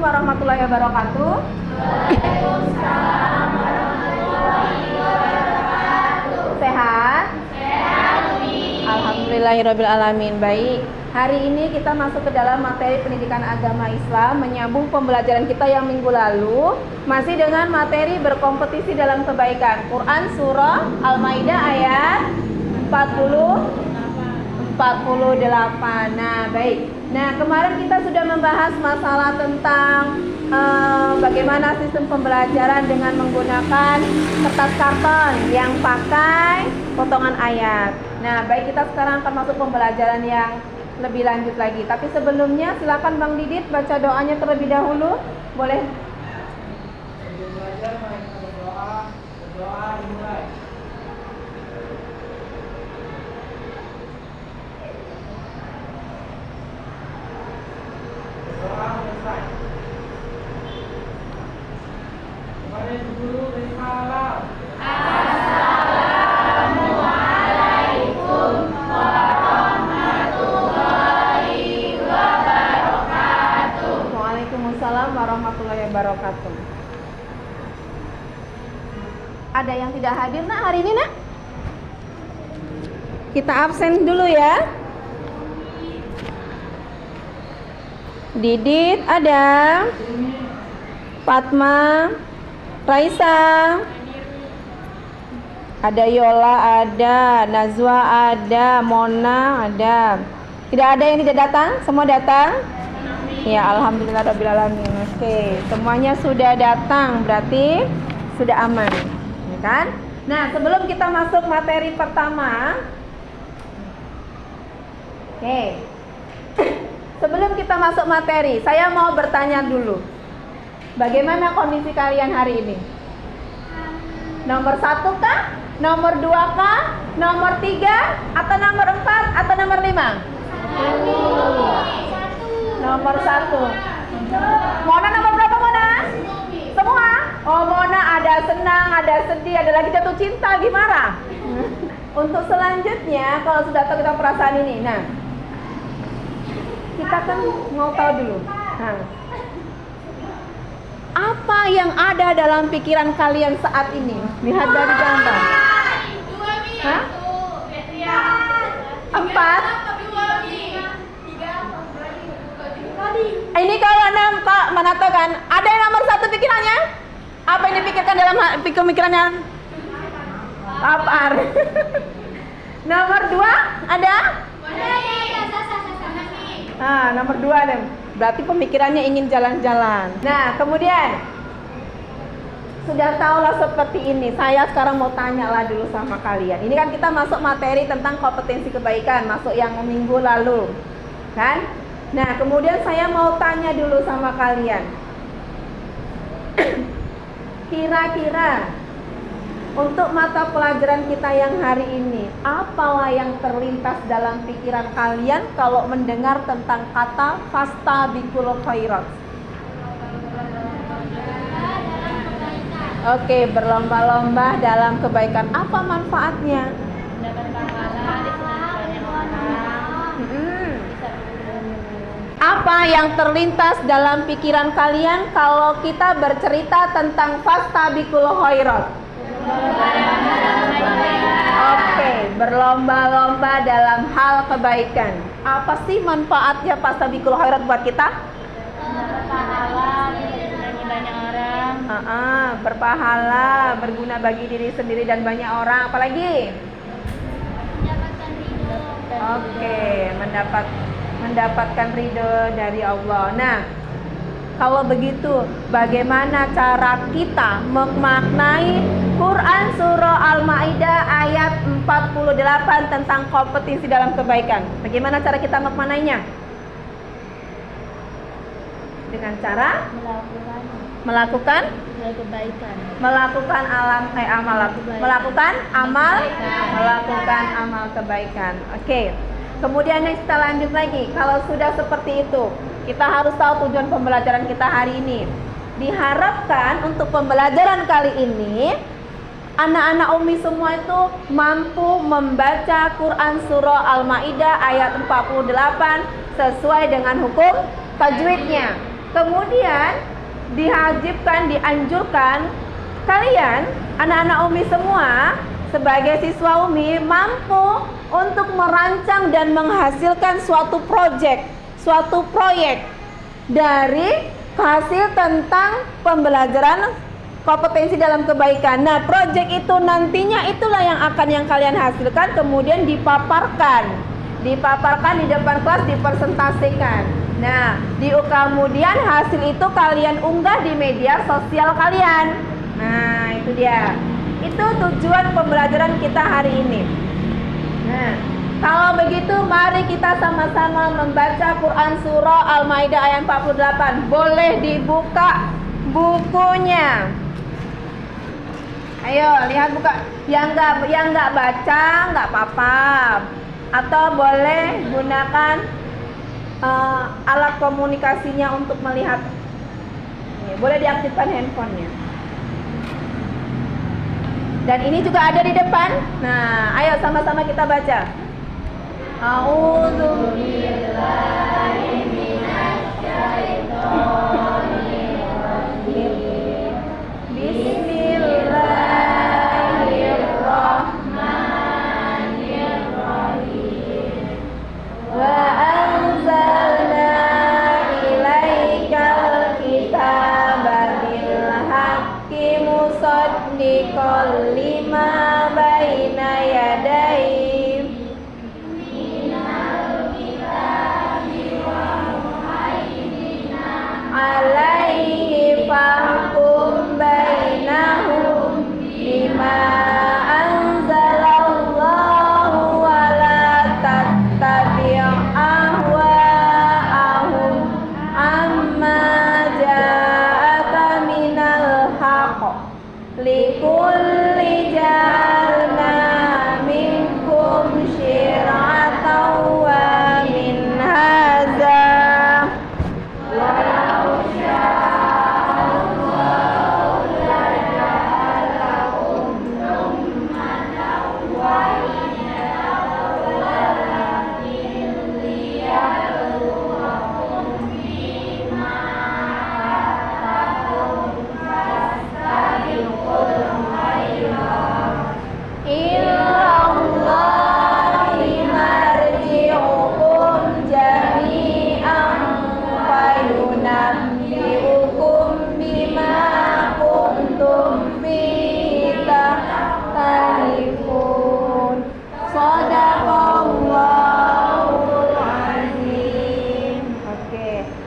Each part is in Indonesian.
warahmatullahi wabarakatuh. Waalaikumsalam warahmatullahi wabarakatuh. Sehat? Sehat, Umi. Alhamdulillahirabbil alamin. Baik. Hari ini kita masuk ke dalam materi pendidikan agama Islam, menyambung pembelajaran kita yang minggu lalu, masih dengan materi berkompetisi dalam kebaikan. Quran surah Al-Maidah ayat 48. Nah, baik. Nah, kemarin kita sudah membahas masalah tentang bagaimana sistem pembelajaran dengan menggunakan kertas karton yang pakai potongan ayat. Nah, baik, kita sekarang akan masuk pembelajaran yang lebih lanjut lagi. Tapi sebelumnya silakan Bang Didit baca doanya terlebih dahulu. Boleh? Belajar berdoa dimulai. Berdoa selesai. Kepada guru dari malam. Assalamualaikum warahmatullahi wabarakatuh. Waalaikumsalam warahmatullahi wabarakatuh. Ada yang tidak hadir nak hari ini nak? Kita absen dulu ya. Didit ada, Fatma, Raisa, ada Yola, ada Nazwa, ada Mona, ada. Tidak ada yang tidak datang? Semua datang? Ya, alhamdulillahirabbil alamin. Oke, semuanya sudah datang, berarti sudah aman, ya kan? Nah, sebelum kita masuk materi pertama, oke. Sebelum kita masuk materi, saya mau bertanya dulu. Bagaimana kondisi kalian hari ini? Nomor 1 kah? Nomor 2 kah? Nomor 3? Atau nomor 4? Atau nomor 5? Nomor 1. Mona nomor berapa, Mona? Semua? Oh, Mona ada senang, ada sedih, ada lagi jatuh cinta, gimana? Untuk selanjutnya, kalau sudah tahu kita perasaan ini, nah, kita kan mau tahu dulu. Nah, apa yang ada dalam pikiran kalian saat ini? Lihat dari gambar. Hah? 4. Ini kalau Pak Manato kan, ada yang nomor 1 pikirannya? Apa yang dipikirkan dalam pikirannya? Lapar. Nomor 2 ada? Nah, nomor 2 nih. Berarti pemikirannya ingin jalan-jalan. Nah, kemudian sudah tahulah seperti ini. Saya sekarang mau tanyalah dulu sama kalian. Ini kan kita masuk materi tentang kompetensi kebaikan, masuk yang minggu lalu, kan? Nah, kemudian saya mau tanya dulu sama kalian. Kira-kira untuk mata pelajaran kita yang hari ini, apalah yang terlintas dalam pikiran kalian kalau mendengar tentang kata fastabiqul khairat? Oke, berlomba-lomba dalam kebaikan. Apa manfaatnya? Dapat pahala, disenangi orang. Apa yang terlintas dalam pikiran kalian kalau kita bercerita tentang fastabiqul khairat? Oke, berlomba-lomba dalam hal kebaikan. Apa sih manfaatnya fastabiqul khairat buat kita? Berpahala, disenangi banyak orang. Berpahala, berguna bagi diri sendiri dan banyak orang. Apalagi? Mendapatkan ridho. Oke, mendapatkan ridho dari Allah. Nah, kalau begitu, bagaimana cara kita memaknai Quran surah Al-Maidah ayat 48 tentang kompetensi dalam kebaikan? Bagaimana cara kita memaknainya? Dengan cara melakukan kebaikan. melakukan amal kebaikan. Oke. Kemudian kita lanjut lagi. Kalau sudah seperti itu, kita harus tahu tujuan pembelajaran kita hari ini. Diharapkan untuk pembelajaran kali ini, anak-anak Umi semua itu mampu membaca Quran surah Al-Maidah ayat 48 sesuai dengan hukum tajwidnya. Kemudian dianjurkan kalian anak-anak Umi semua sebagai siswa Umi mampu untuk merancang dan menghasilkan suatu proyek dari hasil tentang pembelajaran kompetensi dalam kebaikan. Nah, proyek itu nantinya itulah yang kalian hasilkan, kemudian dipaparkan di depan kelas, dipresentasikan. Nah, kemudian hasil itu kalian unggah di media sosial kalian. Nah, itu dia. Itu tujuan pembelajaran kita hari ini. Nah, kalau begitu mari kita sama-sama membaca Quran surah Al-Maidah ayat 48. Boleh dibuka bukunya. Ayo, lihat buka. Yang nggak baca nggak apa-apa. Atau boleh gunakan alat komunikasinya untuk melihat. Boleh diaktifkan handphonenya. Dan ini juga ada di depan. Nah, ayo sama-sama kita baca. A'udzu billahi minasy syaithanir rajim. Bismillahirrahmanirrahim. Wa anzalna ilaikal kitaba bil haqqi musaddiqal lima baina yadayhi alaihi fahkum bainahum bima anzalallahu wa la tattabi' ahwa'ahum amma ja'aka minal haqq likulli ja'alna minkum syir'atan wa minhaja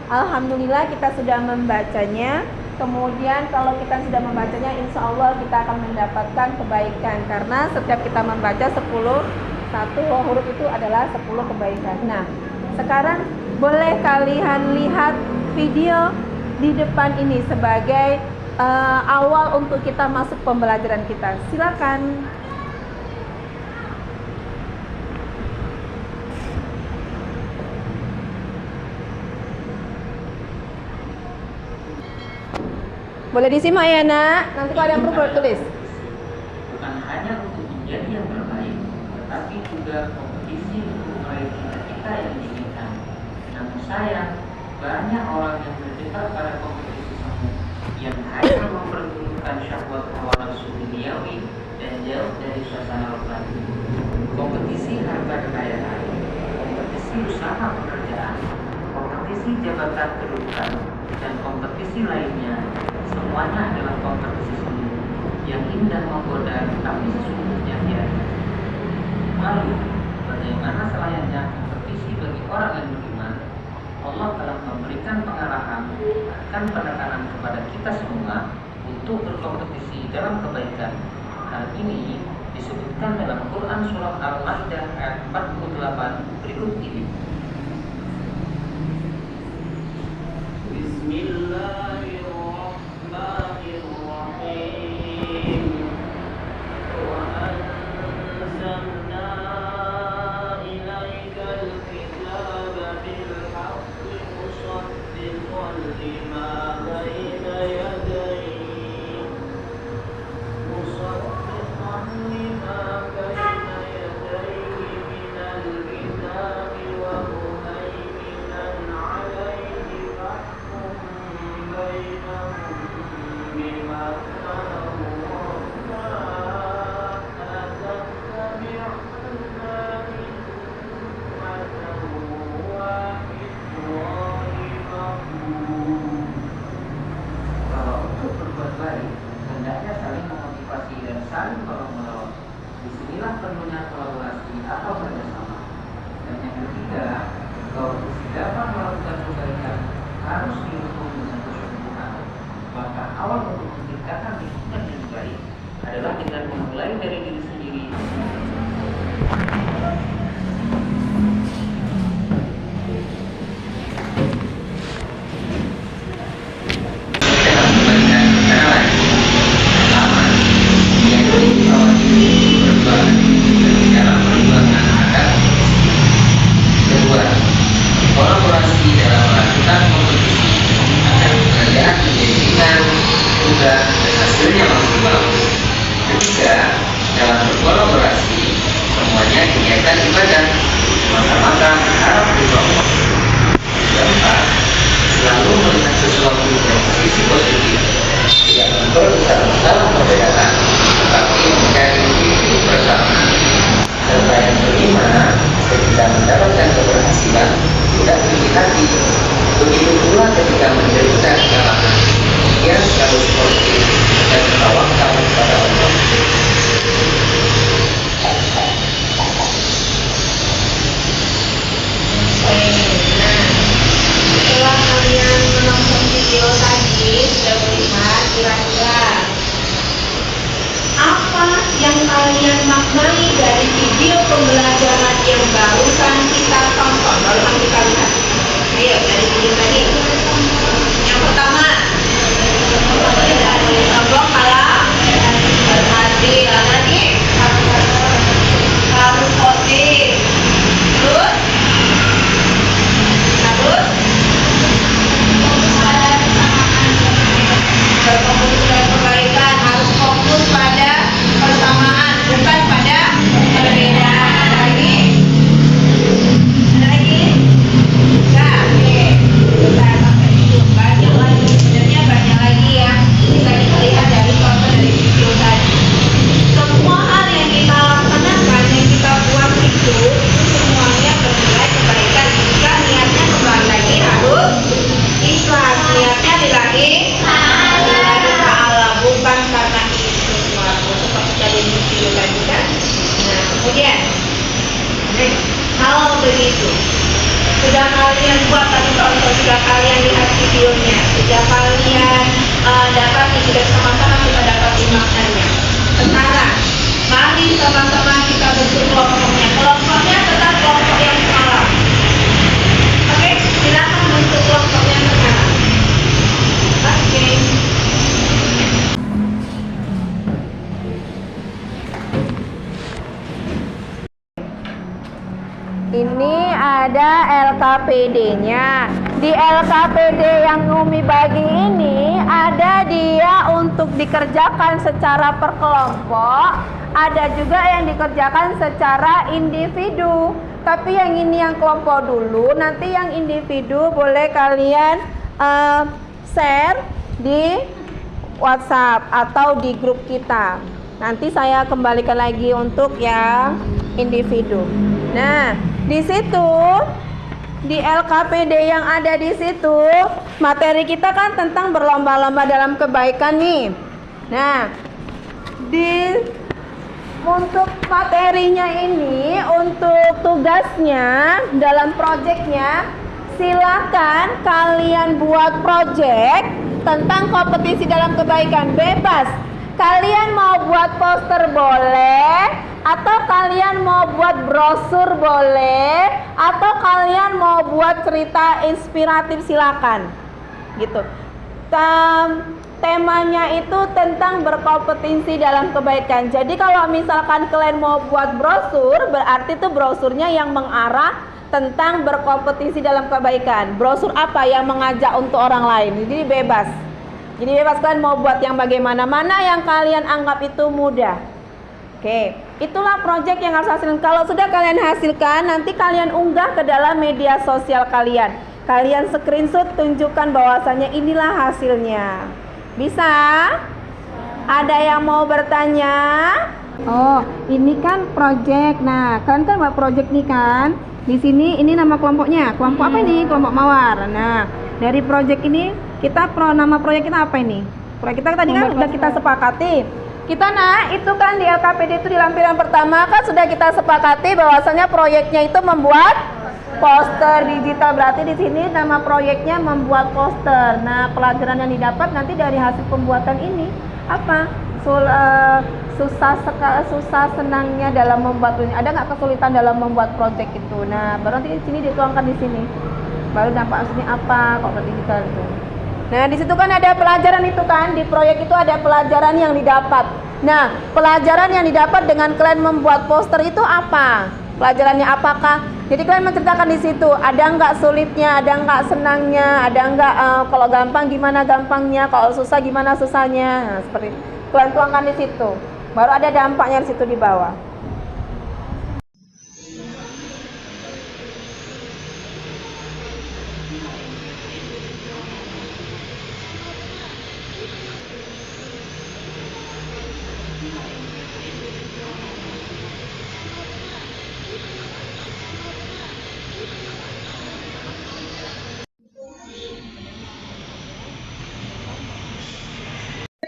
Alhamdulillah kita sudah membacanya. Kemudian kalau kita sudah membacanya, insya Allah kita akan mendapatkan kebaikan. Karena setiap kita membaca 10, satu huruf itu adalah 10 kebaikan. Nah, sekarang boleh kalian lihat video di depan ini sebagai awal untuk kita masuk pembelajaran kita. Silakan. Boleh disimak ya nak, nanti kalau ada yang perlu tulis. Bukan hanya untuk menjadi yang terbaik, tetapi juga kompetisi untuk meraih cita-cita yang diinginkan. Namun sayang, banyak orang yang terjebak pada kompetisi semu yang hanya mempertunjukkan syahwat hawa nafsu duniawi dan jauh dari suasana rohani. Kompetisi harta kekayaan, kompetisi usaha pekerjaan, kompetisi jabatan kedudukan, dan kompetisi lainnya. Semuanya adalah kompetisi semu yang indah menggoda, tapi sesungguhnya sia-sia. Lalu, bagaimana selayaknya kompetisi bagi orang yang beriman? Allah telah memberikan pengarahan, bahkan penekanan kepada kita semua untuk berkompetisi dalam kebaikan. Hal ini disebutkan dalam Quran surah Al-Maidah ayat 48 berikut ini. Bismillahirrahmanirrahim. وأنزلنا إليك الكتاب بالحق مصدقا لما بين يديه من الكتاب ومهيمنا عليه فاحكم menciptakan lingkungan yang baik adalah dengan memulai dari diri sendiri. Dalam memberikan keterangan pertama, yaitu bahwa diri berjuang dalam perjuangan agar kedua, kolaborasi dalam melakukan kompetisi agar pekerjaan menjadi ringan, mudah, dan hasilnya maksimal. Ketiga, dalam berkolaborasi semuanya kegiatan ibadah maka berharap berdoa. Keempat, selalu melihat sesuatu dari sisi positif, tidak memperbesar perbedaan, tetapi mencari titik bersama. Serta yang kelima, ketika mendapatkan keberhasilan tidak sedikit hati. Begitu pula ketika menderita kekalahan, ia selalu sportif dan bertawakal kepada Allah. Setelah kalian menonton video tadi, sudah melihat kira-kira apa yang kalian maknai dari video pembelajaran yang barusan kita tonton, barusan kita lihat. Ayo, dari video tadi. Yang pertama, dari kelompok kalah berarti lagi harus positif. Terus berfokus pada kebaikan, harus fokus pada persamaan, bukan pada perbedaan. Ada lagi? Enggak, oke. Kita sampai itu banyak lagi, sebenarnya banyak lagi ya. Bisa kita lihat dari contoh dari video tadi. Semua hal yang kita laksanakan, yang kita buat itu semuanya bernilai kebaikan. Jika niatnya kembali lagi harus ikhlas, niatnya lillahi ta'ala, bukan karena itu sesuatu seperti tadi video tadi kan. Nah, kemudian kalau begitu sudah kalian buat tadi contoh, sudah kalian lihat videonya, sudah kalian dapat, sudah sama-sama kita dapat maknanya. Sekarang mari sama-sama kita bentuk kelompoknya. Kelompoknya tetap kelompok yang salah. Oke, silakan bentuk kelompoknya sekarang. Oke. Ini ada LKPD-nya. Di LKPD yang Umi bagi ini ada dia untuk dikerjakan secara per kelompok, ada juga yang dikerjakan secara individu. Tapi yang ini yang kelompok dulu, nanti yang individu boleh kalian share di WhatsApp atau di grup kita. Nanti saya kembalikan lagi untuk yang individu. Nah, di situ di LKPD yang ada di situ, materi kita kan tentang berlomba-lomba dalam kebaikan nih. Nah, untuk materinya ini, untuk tugasnya dalam proyeknya, silakan kalian buat proyek tentang kompetisi dalam kebaikan, bebas. Kalian mau buat poster boleh, atau kalian mau buat brosur boleh, atau kalian mau buat cerita inspiratif, silakan. Gitu. Temanya itu tentang berkompetisi dalam kebaikan. Jadi kalau misalkan kalian mau buat brosur, berarti itu brosurnya yang mengarah tentang berkompetisi dalam kebaikan. Brosur apa yang mengajak untuk orang lain. Jadi bebas. Jadi bebas kalian mau buat yang bagaimana, mana yang kalian anggap itu mudah. Oke, itulah proyek yang harus hasilkan. Kalau sudah kalian hasilkan, nanti kalian unggah ke dalam media sosial kalian. Kalian screenshot, tunjukkan bahwasannya inilah hasilnya. Bisa? Ada yang mau bertanya? Oh, ini kan proyek. Nah, kalian kan buat proyek nih kan? Di sini ini nama kelompoknya. Kelompok apa ini? Kelompok Mawar. Nah, dari proyek ini kita nama proyek kita apa ini? Proyek kita tadi kan udah kita sepakati. Kita itu kan di LKPD itu di lampiran pertama kan sudah kita sepakati bahwasanya proyeknya itu membuat Poster digital, berarti di sini nama proyeknya membuat poster. Nah, pelajaran yang didapat nanti dari hasil pembuatan ini apa? Susah senangnya dalam membuat ini. Ada nggak kesulitan dalam membuat proyek itu? Nah, baru nanti di sini dituangkan di sini. Baru dampak aslinya apa kalau digital itu. Nah, di situ kan ada pelajaran itu kan, di proyek itu ada pelajaran yang didapat. Nah, pelajaran yang didapat dengan kalian membuat poster itu apa? Pelajarannya apakah? Jadi kalian menceritakan di situ, ada nggak sulitnya, ada nggak senangnya, ada nggak kalau gampang gimana gampangnya, kalau susah gimana susahnya. Nah, seperti itu. Kalian tuangkan di situ. Baru ada dampaknya di situ di bawah.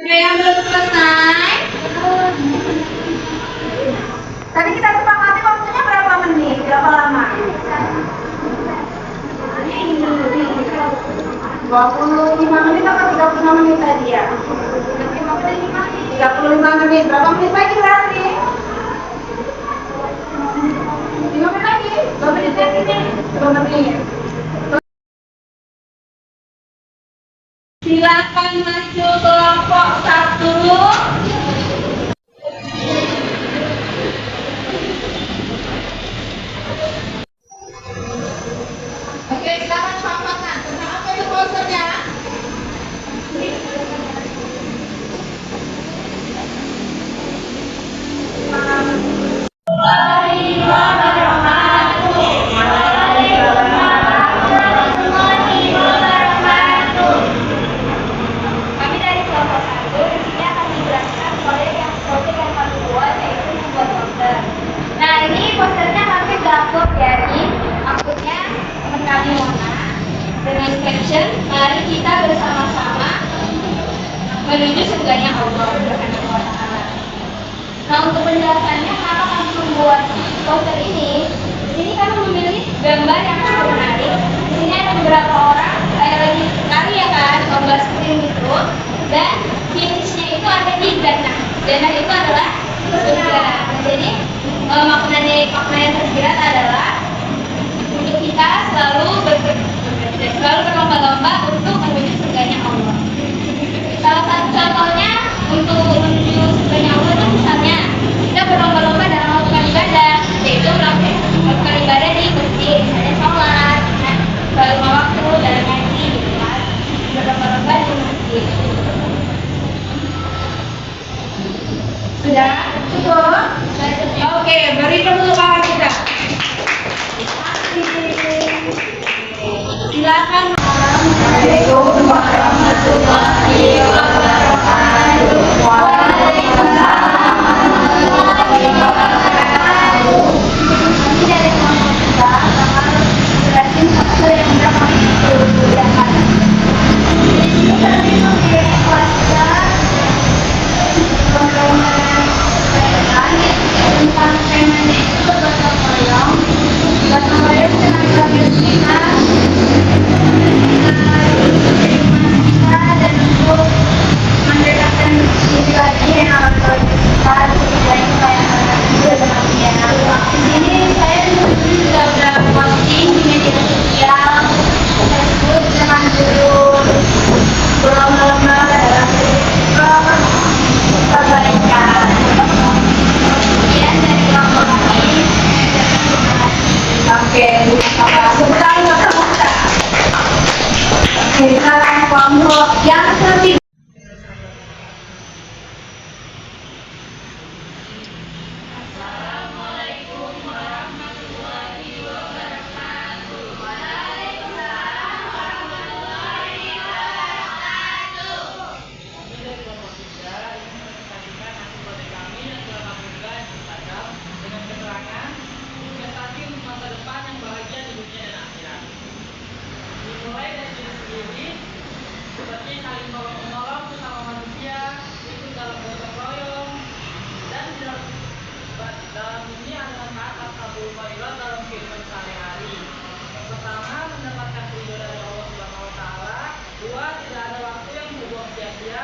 Oke, yang belum selesai. Tadi kita sepakati waktunya berapa menit? Berapa lama? 25 menit atau 35 menit tadi ya? 35 menit. Berapa menit lagi berarti? 5 menit lagi? 2 menit lagi? 2 menit. Silakan maju kelompok 1. Oke, sekarang papakan. Tentang apa itu posternya? Kami dari kelompok 1 di sini akan menjelaskan proyek yang kami buat, yaitu membuat poster. Nah, ini posternya kami upload dari akunnya teman kami Mona dengan caption, mari kita bersama-sama menuju surganya Allah Subhanahu wa Ta'ala. Nah, untuk penjelasannya kenapa kami membuat poster ini, di sini kami memilih gambar yang cukup menarik. Di sini ada beberapa orang kayak lagi karya kan, gambar seperti itu, dan finishnya itu ada di jannah. Jannah itu adalah surga. Nah, jadi makna yang tersirat adalah untuk kita selalu berlomba-lomba untuk menuju surganya Allah. Salah satu contohnya untuk menuju surganya Allah itu misalnya kita berlomba-lomba dalam melakukan ibadah, yaitu melakukan ibadah di masjid, misalnya sholat, sholat 5 waktu, dan ngaji, gitu kan. Berlomba-lomba di masjid. Sudah? Cukup? Oke, beri tepuk tangan kita. Silakan. Assalamualaikum warahmatullahi wabarakatuh. Waalaikumsalam warahmatullahi wabarakatuh. Kami dari kelompok 2 bakal jelasin poster yang udah kami kerjakan. Di sini kami memilih poster tentang temanya itu gotong royong. Gotong royong dengan kreativitas kita dan untuk mendekatkan diri lagi dengan orang kita dan supaya juga bahagia. Di sini saya juga udah posting di media sosial Facebook dengan judul berlomba-lomba dalam kebaikan. Kemudian dari kelompok kami Oke, sebentar. Oke, sekarang kelompok yang ketiga. Seperti saling menolong sesama manusia, ikut dalam gotong royong, dan dalam ini adalah kata tabul khairat dalam kehidupan sehari-hari. pertama, mendapatkan ridho dari Allah Subhanahu wa taala. Dua, tidak ada waktu yang terbuang sia-sia.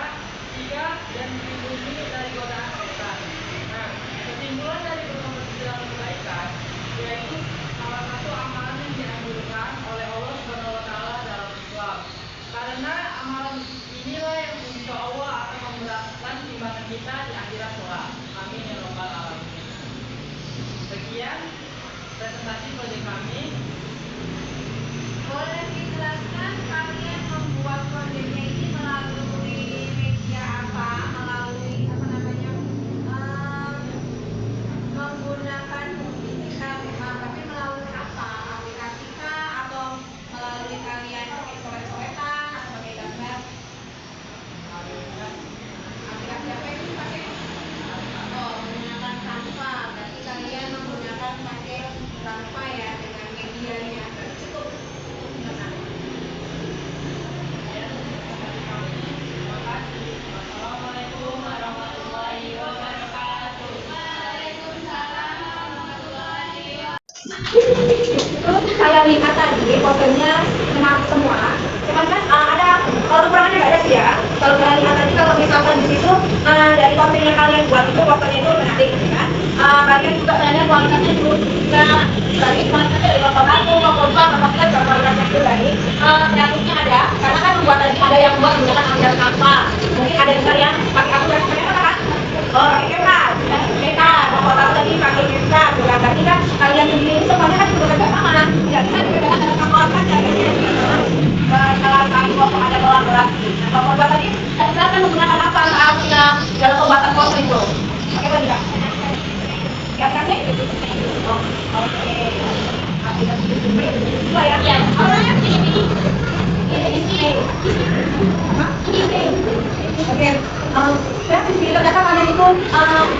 Tiga, dan dilindungi dari godaan setan. Nah, kesimpulan dari berkompetisi dalam kebaikan yaitu salah satu amalan yang dianjurkan oleh Allah Subhanahu wa taala dalam Islam. Karena amalan inilah yang insya Allah akan memberatkan timbangan kita di akhirat kelak. Amin ya rabbal alamin. Sekian presentasi proyek kami. Boleh dijelaskan kalian membuat proyeknya ini melalui media apa? Melalui apa namanya? Menggunakan digital memang, tapi melalui apa? Aplikasi kah atau melalui kalian pakai coret-coretan atau pakai gambar? Aplikasi apa ini pakai? Oh, menggunakan Canva. Berarti kalian menggunakan pakai Canva ya dengan medianya. Cukup. Assalamualaikum warahmatullahi wabarakatuh. Saya lihat tadi fotonya menarik semua. Cuman kan ada kalau kekurangannya nggak ada sih ya. Kalau kalian lihat tadi kalau misalkan di situ dari konten yang kalian buat itu fotonya itu menarik gitu kan. Kalian juga tanya kualitasnya juga dari kualitasnya dari foto aku, foto kita juga kualitasnya itu dari kreatifnya ada. Karena kan buat tadi ada yang buat menggunakan aplikasi apa. Mungkin ada juga yang pakai aplikasi apa kan? Oh, pakai Canva, foto tadi pakai Canva, bukan berarti kan kalian sendiri itu semuanya kan juga kerja sama, tidak bisa dibedakan dengan kamu apa saja salah satu kelompok ada kolaborasi. Nah, kelompok tadi silakan menggunakan apa saatnya dalam pembuatan foto itu? Pakai apa tidak? Siap kan nih? Oh, oke. Aplikasi itu dua ya? Ya. Awalnya ini. Oke, kreatif ternyata kalian itu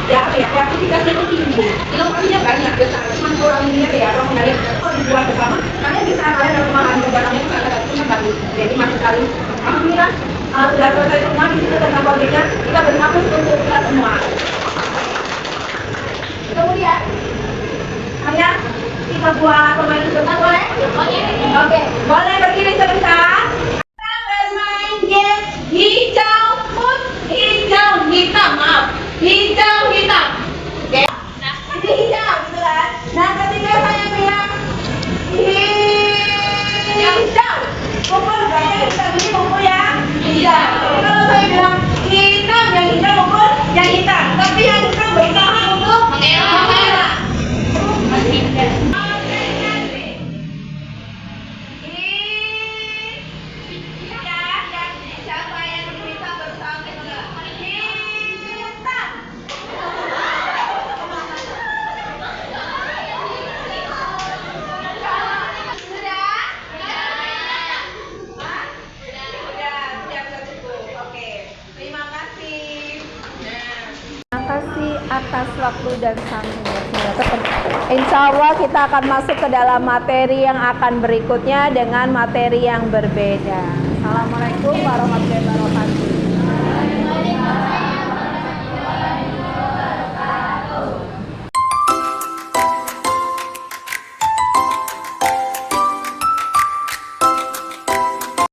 ya apa ya, kreativitasnya itu tinggi, inovasinya banyak biasanya cuma kurang ini ya, orang dari kalau dibuat bersama kalian bisa kalian dapat memahami barangnya itu agak cuma bagus, jadi masih kali alhamdulillah sudah selesai semua di situ tentang proyeknya, kita berhapus untuk kita semua. Kemudian kalian kita buat pemain sebentar boleh? Oke, boleh berdiri sebentar. Bermain game hijau pun hijau hitam, maaf, hijau hitam. Oke, nah ini hijau gitu kan. Nah ketika saya bilang hijau, pukul berarti kita beri pukul yang hijau. Kalau saya bilang hitam, yang hijau pukul yang hitam. Tapi yang hitam berusaha untuk merah. Atas waktu dan sanggupnya. Insya Allah kita akan masuk ke dalam materi yang akan berikutnya dengan materi yang berbeda. Assalamualaikum warahmatullahi wabarakatuh.